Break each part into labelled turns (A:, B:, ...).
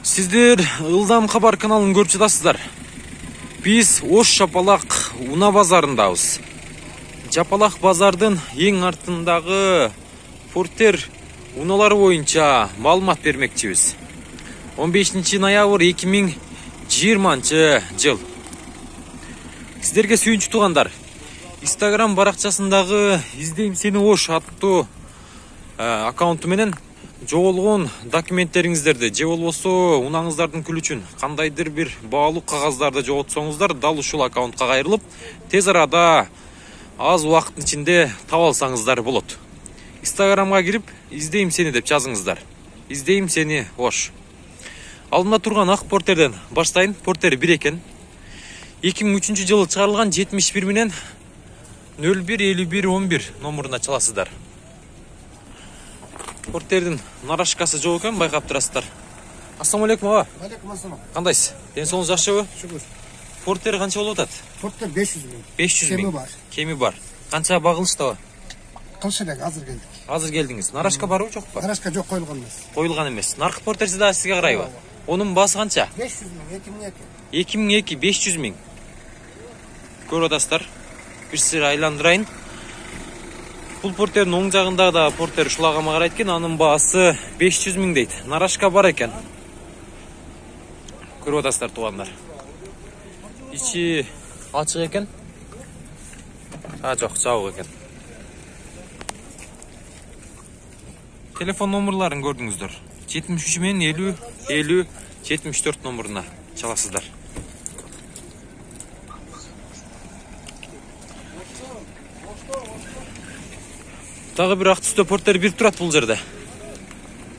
A: Сиздер Ылдам кабар каналын көрүп жатасыздар. Биз Ош Жапалак Уна базарындабыз. Жапалак базардын эң артындагы портер уналары боюнча маалымат бермекчибиз. 15 ноябрь 2020 жыл. Сиздерге сүйүнчү туугандар, Instagram баракчасындагы «Издейм сени Ош» аттуу аккаунту менен жоголгон документтериңиздерди же болбосо унаңыздардын күлү үчүн кандайдыр бир баалуу кагаздарды жоготсоңуздар дал ушул аккаунтка кайрылып, тез арада аз убакыттын ичинде таба алсаңыздар болот. Instagramга кирип «Издейм сени» деп жазыңыздар. «Издейм сени Ош». Алдымда турган ак портерден баштайын. Портер 1 экен. 2003 жылы чыгарылган 71 менен 015111 номуруна чаласыздар. Портердин нарашкасы жок экен, байкап турасыздар. Ассаламу алейкум ага.
B: Алейкум ассалам.
A: Кандайсыз? Ден соолугуңуз жакшыбы?
B: Шүгүр.
A: Портер канча болуп атат?
B: Портер 500 миң.
A: 500
B: Кеми
A: миң.
B: бар.
A: Кеми бар. Канча багылыштабы?
B: Кылыш элек азыр келдик.
A: Азыр келдиңиз. Нарашка барбы, жокпу?
B: Нарашка жок, койулган эмес.
A: Коюлган эмес. Наркы портерси да сизге карайбы? Онун баасы канча?
B: 500 миң, 2002.
A: 2002 500 миң. Көрүп атасыздар. Бир сыр айландырайын. Бул портердин оң жагында да портер ушулагама карайт экен, анын баасы 500 миң дейт. Нарашка бар экен. Көрүп атасыздар туугандар. Ичи ачык экен. Жок, жабык экен. Телефон номерларын көрдүңүздөр. 73 менен 50 74 номуруна чаласыздар. Дагы бир ак түстө портер бир турат бул жерде.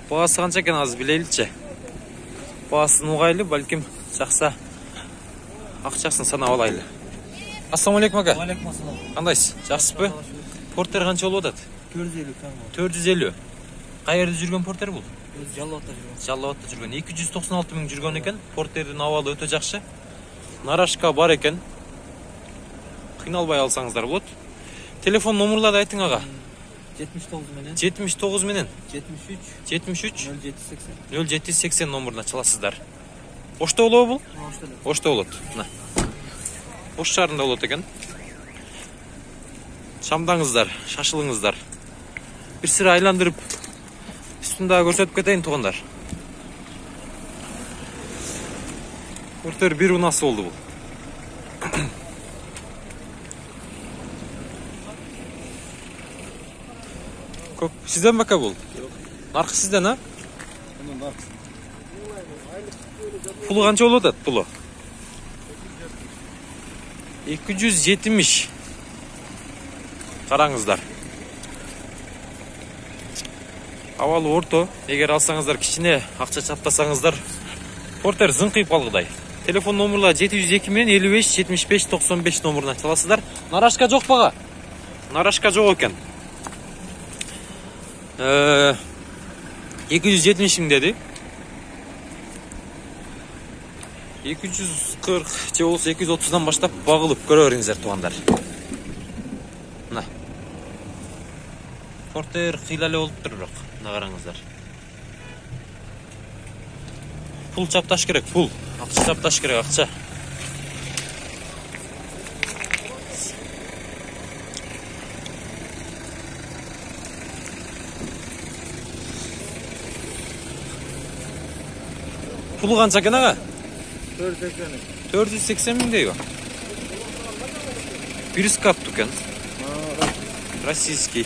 A: Баасы канча экен азыр билеличи. Баасын угайлы, балким жакса акчасын санап алайлы. Ассаламу алейкум ага.
C: Алейкум ассалам.
A: Кандайсыз? Жакшысызбы? Портер канча болуп атат?
C: 450 таң.
A: 450. Кайерде жүргөн портер бул?
C: Жаллаватта жүргөн.
A: Жаллаватта жүргөн. 296 миң жүргөн экен. Портердин абалы өтө жакшы. Нарашка бар экен. Кыйналбай алсаңыздар болот. Телефон номерларды айтың ага.
C: 79 менен
A: 79 менен
C: 73 0780.
A: 0780 номуруна чаласыздар. Ошто болобу бул? Ошто болот. Мына. Ош шаарында болот экен. Шамдаңыздар, шашылыңыздар. Бир сыр айландырып үстүндө көрсөтүп кетейин туугандар. Портер бир унасы болду бул. Көп сизден бака бул? Наркы сизден, а? Пулу канча болуп атат пулу? 270. Караңыздар. Абалы орто. Эгер алсаңыздар, кичине акча чаптасаңыздар, портер зыңкыйып калгыдай. Телефон номерлары 702 менен 55 75 95 номуруна чаласыздар. Нарашка жок бага? Нарашка жок экен. 270 миң деди. 240 же болсо 230дан баштап багылып көрө бериңиздер туугандар. Мына. Портер кыйла эле болуптур бирок, мына караңыздар. Пул чапташ керек, пул. Акча чапташ керек, акча. Пулу канча экен ага? 480 миң дейби? Бир скапту экен. Российский.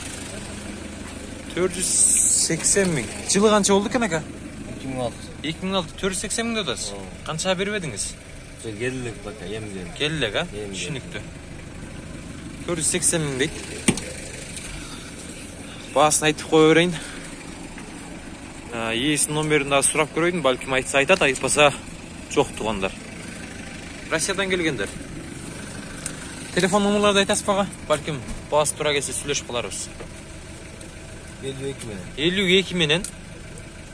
A: 480 миң. Жылы канча болду экен ага?
C: 2006.
A: 2006 480 миң дедиңиз. Канча бербедиңиз?
C: Келдик бака, эмген.
A: Келдик, а? Түшүнүктүү. 480 миң дейт. Баасын айтып кое берейин. Ээсинин номерин да сурап көрөйүн, балким айтса айтат, айтпаса жок туугандар. Россиядан келгендер. Телефон номерларды айтасыз бага? Балким баасы туура келсе сүйлөшүп каларбыз.
C: 52 менен
A: 52 менен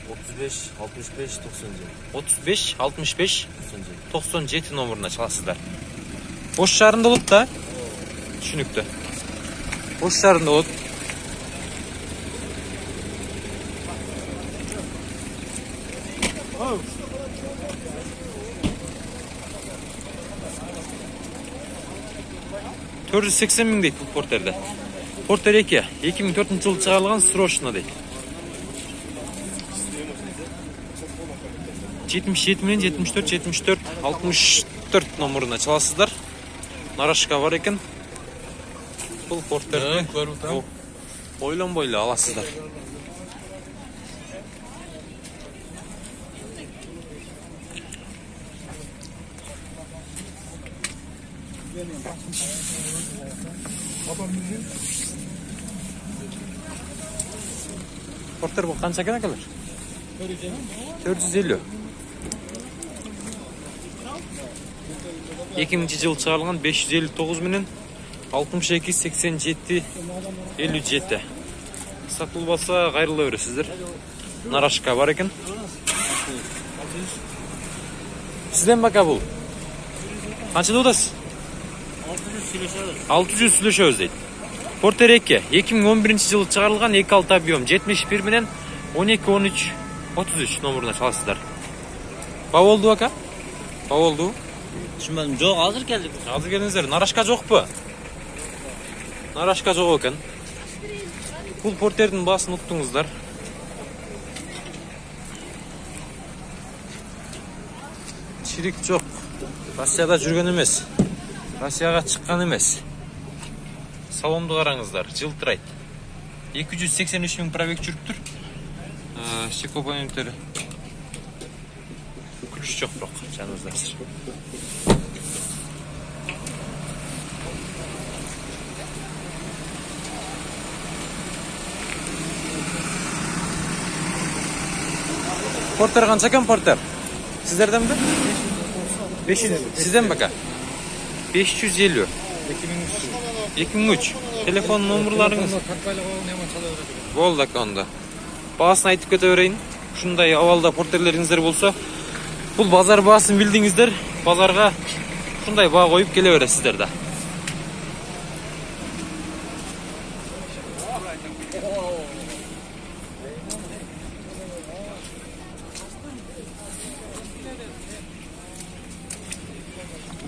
C: 35 65 97.
A: 35 65 97 номуруна чаласыздар. Ош шаарында болот да? Түшүнүктүү. Ош шаарында болот. $480.000 deydi бұл портерді. Портер 2, 2004 жылы шығарылған срочно дейді. 77 мен 74 64 номеріне çalасыздар. Нарашка бар екен. Бұл портерді ойланбойлы аласыздар. Портер бұл қанша екен акалар? 450. 2000 жылы шығарылған 559 менен 62 87 57. Сатылып болса қайырлы бересіздер. Нарашка бар екен. Сізден бака бұл? Қаншада одасыз? 600 сүйлешөз дейді. Портер 2, 2011 жылы шығарылған 2.6 объем, 71 менен 12 13 33 номеріне çalасыздар. Ба болды бака? Ба болды?
C: Түсінбедім, жоқ, азыр келдік.
A: Азыр келдіңіздер. Нарашка жоқ па? Нарашка жоқ екен. Бұл портердің басын ұттыңыздар. Чирик жоқ. Россияда жүрген емес. Россияға шыққан емес. Салонды қараңыздар, жылтырайды. 283 мың пробег жүріп тұр. Стеклопоненттері. Күліш жоқ бірақ, жаныңыздар. Портер қанша екен портер? Сіздерден бе? 500. Сізден бака? 550. 2003. Телефон номерларыңыз? Болды онда. Бағасын айтып кете берейін. Шундай авалда портерлеріңіздер болса, бұл базар бағасын білдіңіздер, базарға шундай баға қойып келе бересіздер да.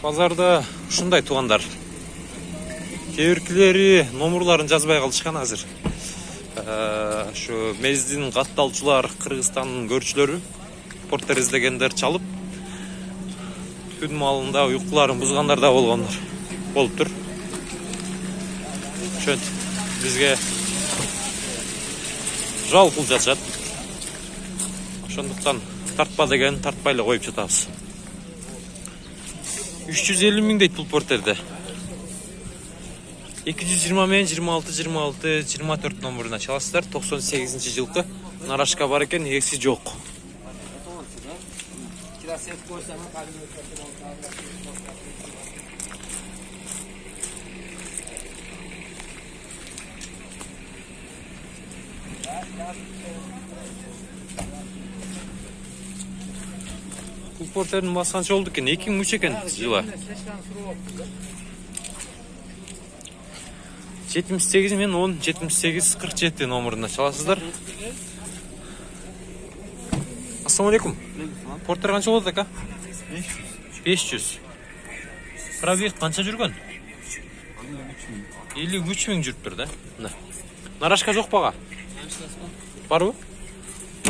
A: Базарда шундай туғандар. Кейбіркілері номерларын жазбай қалышқан азыр. Şu Mezdin qattалчылар, Қырғызстанның көршілері портер іздегендер çalып, түн малында ұйқыларын бұзғандар да болғандар. Болып тұр. Шөnt бізге жал пұл жатшат. Шондықтан тартпа деген тартпайлы қойып жатамыз. 350 мың дейді бұл портерде. 220 мен 26-24 номеріне çalасыздар. 98 жылқы нарашка бар екен, ексі жоқ. Бұл портердің басы қанша oldu екен? 2003 екен жылы. 78 мен 10 78 47 номеріне çalасыздар. Ассалаумалейкум. Портер қанша болды ака? 500. Пробег қанша жүрген? 53 мың жүріп тұр да. Нарашка жоқ баға? Бар ба?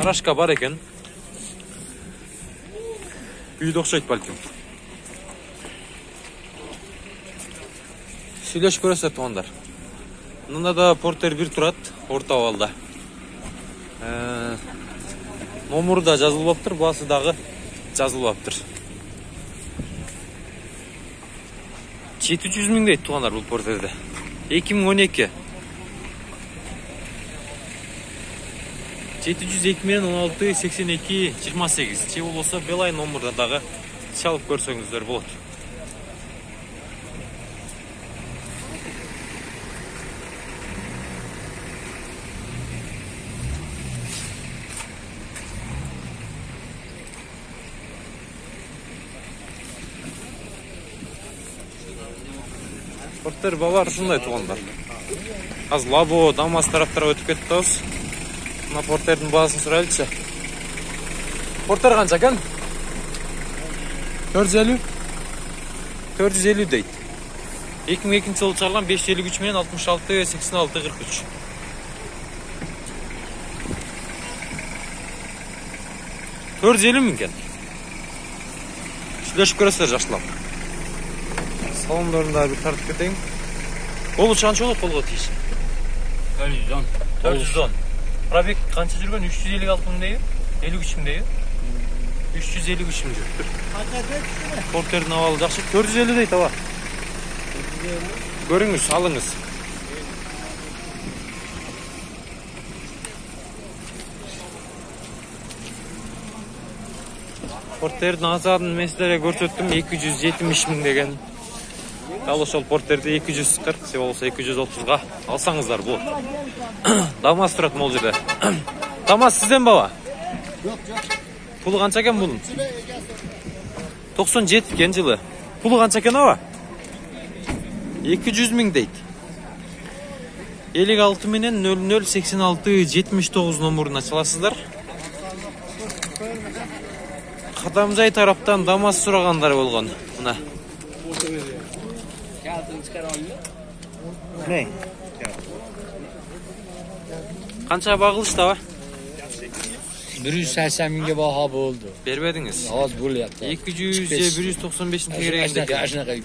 A: Нарашка бар екен. Үйді оқшайды бәлкім. Сөйлеш көресіздер туғандар. Мында да портер бір тұрады, орта авалда. Номері да жазылып аптыр, басы дағы жазылып аптыр. 700 мың дейді туғандар бұл портерде. 2012. 702 мен 16 82 28. Че болса Белай номерді дағы çalып көрсеңіздер болады. Портер балар шындай туғандар. Аз Лабо, Дамас тараптарға өтіп кетті ауыз. Мына портердің бағасын сұрайлықшы. Porter kança ekan? 450? 450 deydi. 2002 жылы чыгарылган 553 менен 66 86 43. Төрт елу мыңкен. Сүйлөшүп көрөсүздөр жакшылап. Салондорунда бир тартып кетейин. Болу канча болот колго тийиш?
C: 410.
A: 410. Пробег канча жүргөн? 356 мың дейби? 53 мың дейби? 353 мың жүрүптүр. Портердин абалы жакшы. 450 дейт аба. Көрүңүз, алыңыз. Портердин азадын мен силерге көрсөттүм 270 мың деген. Дал ошол портерди 240, же болбосо 230га алсаңыздар болот. Дамас турат могул жерде. Дамас сизден баба?
B: Yok yok.
A: Пулу канча экен бунун? 97 экен жылы. Пулу канча экен аба? 200 мың дейт. 56 менен 0086 79 номуруна чаласыздар. Кадамжай тараптан Дамас сурагандар болгон. Мына. Ne? Kança bagılıştı aба?
D: 180 mingga baho bo'ldi.
A: Bermediniz.
D: Oz bo'lyapti.
A: 200 195 ming kerak.
D: Ashnaqa.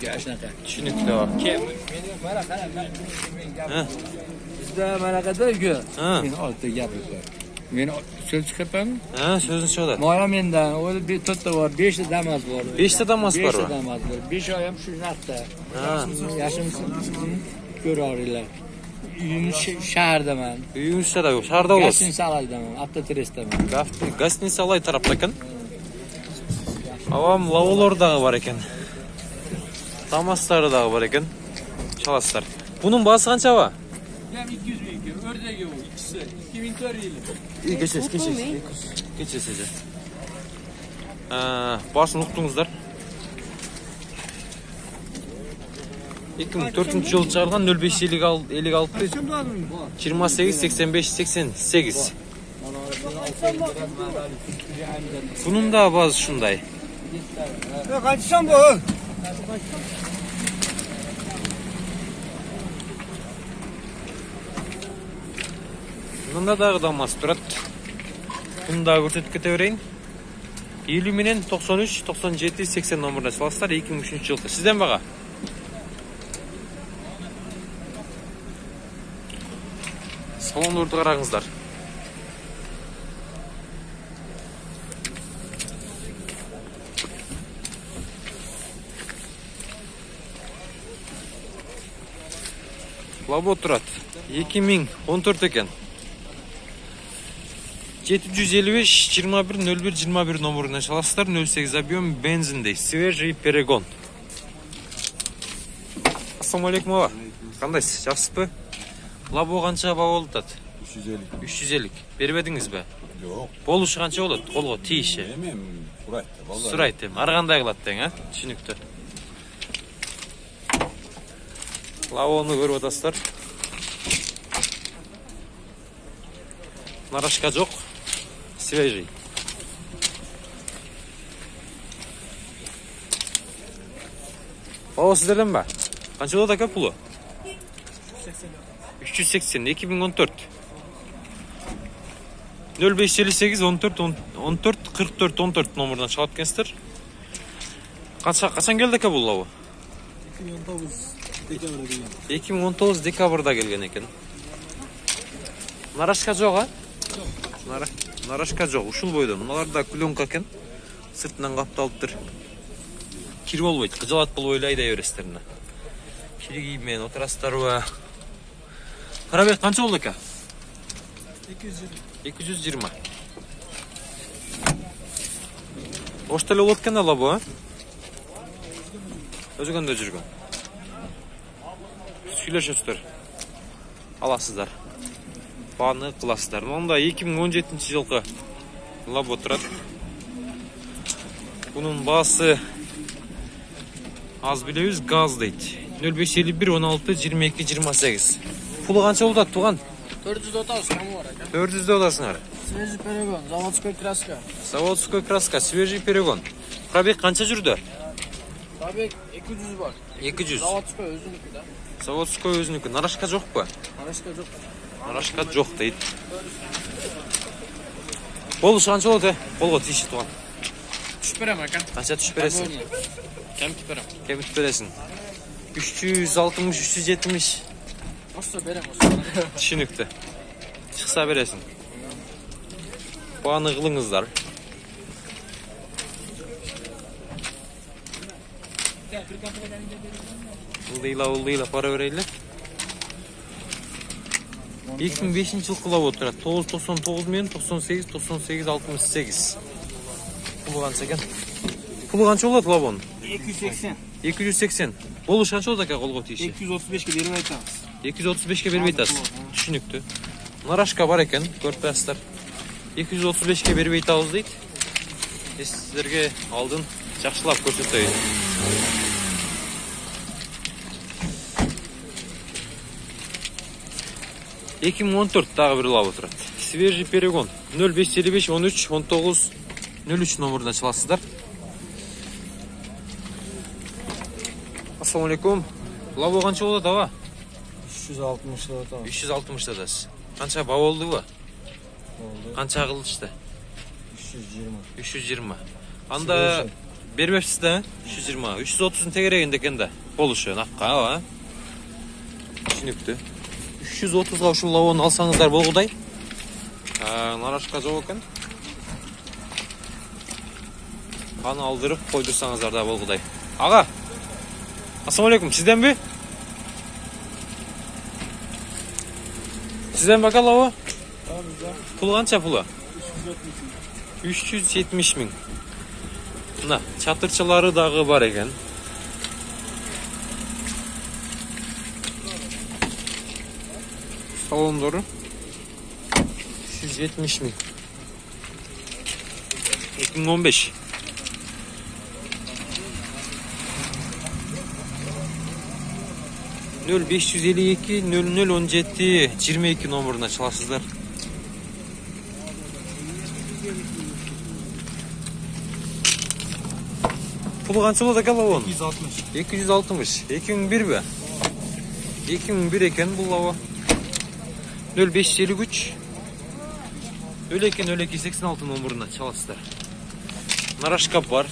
A: Tushunukli aба.
D: Mana qarab,
A: Ha.
D: bizda mana qadar-ku.
A: Ha.
D: Men oltita gapim. Men so'z chiqapaman.
A: Ha, so'zni chiqadi.
D: Moya mendan o'zi bir to'rtta bor, 5 ta Damas bor.
A: 5 ta Damas bor.
D: 5 ta Damas bor. 5 oy ham shu narxda.
A: Ha.
D: Yashimsin. Ko'raringlar. Uyim shahardaman.
A: Uyingizda yo'q, shaharda bo'lasiz.
D: Gostinitsa alaydaman, Avtotresdaman.
A: Gostinitsa alay tarafda ekan. Avam lavolorдағы бар екен. Damastары дағы бар екен. Çalasızlar. Bunun bası kança aба?
D: Hem 200 ming, ördegi bu ikisi 2004 yılı.
A: İyi geçeceğiz. Geçeceğiz hece. Basın uqtuңuzдар. 2004 жылы чыгарылган 0556 28 85 88. Bunun da bazı şunday.
B: Kaçsan bu?
A: Bunun da Damas turat. Bunu da көрсөтүп кете берейин. 50 менен 93 97 80 номеріне саласыздар 2003 жылғы. Сізден баға? Салондорды қараңыздар. Лабо турат. 2014 екен. 755 21 01 21 номеріне çalasыздар. 08 объем бензиндей. Свежий перегон. Ассалаумалейкум аба. Қандайсыз? Жақсызбы? Лабо қанша баба болды?
E: 350.
A: 350. Бербедіңіз бе?
E: Yok.
A: Болушы қанша болады? Қолға тиіші.
E: Demem. Suraytı. Vallahi.
A: Сұрайды. Арғандай қылады дең, а? Түсінікті. Лавоны көріп отырсыздар. Нарашка жоқ. Свежий. Баба сіздерден ба? Қанша болады ака пулы? 380. 2014. 0558 14 14 44 14 номерден шығып кенсіздер. Қашан келді ака бұл лавы? 2019 декабрда келген екен. Нарашка жоқ, а? Нарашка жоқ, ушул бойдон. Мыналарда пленка екен. Сыртынан қапталыптыр. Кир болбойт, кыжалат болбой эле айдай бересиздер мына. Кириги менен отурасыздар ба? Пробег канча болду ака? 220. Ошто эле болот экен да лабо, а? Өзгөндө жүргөн. Сүйлөшөсүздөр. Аласыздар. Бааны кыласыздар. Мында 2017 жылкы лабо турат. Bunun баасы аз билебиз, газ дейт. 0551 16 22 28. Пулу канча болот туган?
D: 430 сомы бар.
A: 400 одасыңар.
B: Свежий перегон, заводской краска.
A: Заводской краска, свежий перегон. Пробег қанша жүрді?
B: Пробег 200 бар.
A: 200.
B: Заводской өзүнүкү да.
A: Заводской өзінікі. Нарашка жоқ па?
B: Арашка жок.
A: Нарашка жоқ дейді. Болуш қанша болады? Қолға тиіші туған.
B: Түшүп берем ака.
A: Қанша түшіп бересің?
B: Кемтип берем.
A: Кемітіп бересің. 360, 370.
B: Осо берем, осо.
A: Түшінікті. Шықса бересің. Бағаны қылыңыздар. Ұлдайла, пара берейлі. 2005 жыл қылап отырады. 999 мен 98, 98, 68. Пұлы қанша екен? Пұлы қанша болады лавон?
B: 280.
A: 280. Болуш қанша болады әке қолға тиіші?
B: 235-ке беріп айтамыз.
A: 235-ке беріп айтасыз. Түшінікті. Нарашка бар екен, көріп тұрсыздар. 235-ке беріп айтамыз дейді. Сіздерге алдын жақшылап көрсетейін. Екі 2014 тағы бір лав отырады. Свежий перегон 0555 13 19 03 номеріне çalasыздар. Ассалаумалейкум. Лавы қанша болады аға?
B: 360 да.
A: 360 дадасыз. Қанша ба болды ба?
B: Болды.
A: Қанша қылышты?
B: 320.
A: 320. Анда бермепсіз да? 320. 330-ын тегерегенде екен да. Болушы, наққа, а? Түсінікті. 330-ға ұшыл лауын алсаңыздар болғыдай. Нарашқа жоқ екен. Қаны алдырып қойдырсаңыздар да болғыдай. Аға, ассалаумалейкум, сізден бе? Сізден бака лауы? Пұлы қанша пұлы? 370 мың. Мына, чатырчылары дағы бар екен. Салондоры 370 мың. 2015. Нөл 552 0017 22 номеріне çalasыздар. Пұлы қанша болады екен лауын?
B: 260.
A: 260. 2001 бе? 2001 екен бұл лауы. 0553 02 86 номеріне çalasыздар. Нарашка бар.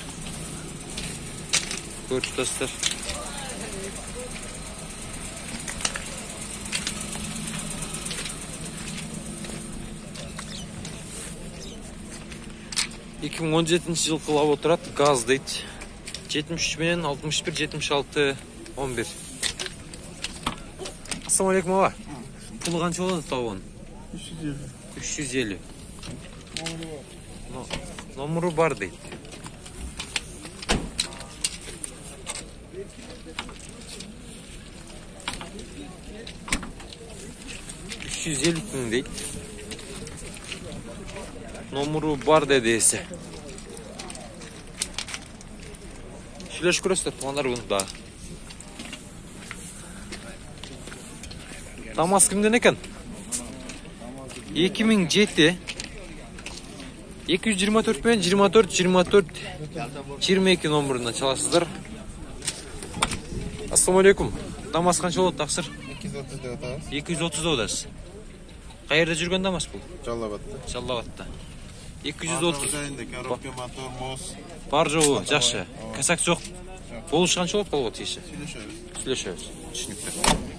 A: Көріп тұрсыздар. Екі 2017 жыл қылап отырады, газ дейді. 73 менен 61, 76, 11. Ассалаумалейкум аға. Пұлы қанша болады тауын? 350. Номері бар дейді. $350 дейді. Номері бар деді есі. Шілеш көресіздер, туғандар бұнда. Дамас кімден екен? 2007 224 пен 24 22 номеріне çalasыздар. Ассалаумалейкум. Дамас қанша болады тақсыр?
E: 230 деп атабыз.
A: 230 додасыз. Қайерде жүрген Дамас бұл?
E: Жаллабатта.
A: Жаллабатта. 230.
E: Жайында коробка, мотор, моз.
A: Бар жоғы, жақшы. Касак жоқ. Болуш қанша болады қолға тиіші?
E: Сөйлешеміз.
A: Сөйлешеміз. Түсінікті.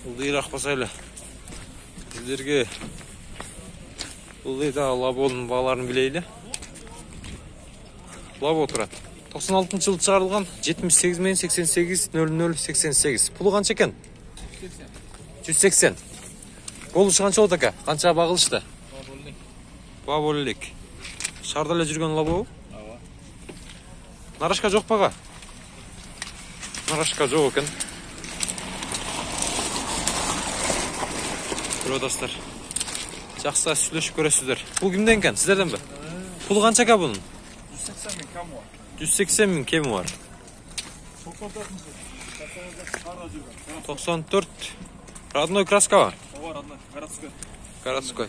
A: Ұлдайрақ басайлы. Сіздерге ұлдайда лабоның бағаларын білейлі. Лабо тұрады. 96 жылы шығарылған 78 мен 88 00 88. Пұлы қанша екен? 180. Болушы қанша болды әке? Қанша бағылышты? Бабол элек. Шаарда эле жүргөн лабо.
C: Ооба.
A: Нарашка жок бага. Нарашка жок экен. Көрө достор. Жакса сүйлөшүп көрөсүздөр. Бул кимден экен? Сиздерденби? Пулу канча экен бунун?
D: 180 bin kam var.
A: 180 миң кеми бар. 94. Родной краска бар.
D: Var adına. Karatskı.
A: Городской.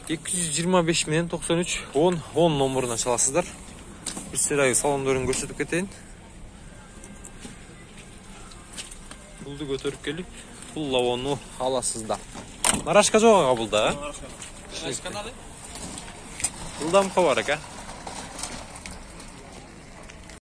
A: 225 менен 93 10 номуруна чаласыздар. Бир сырайы салондорун көрсөтүп кетейин. Пулду көтөрүп келип, пул лавону аласыздар. Нарашка жок ага булда, а?
D: Narashka. Narashka nalı?
A: Жылдам бар экен.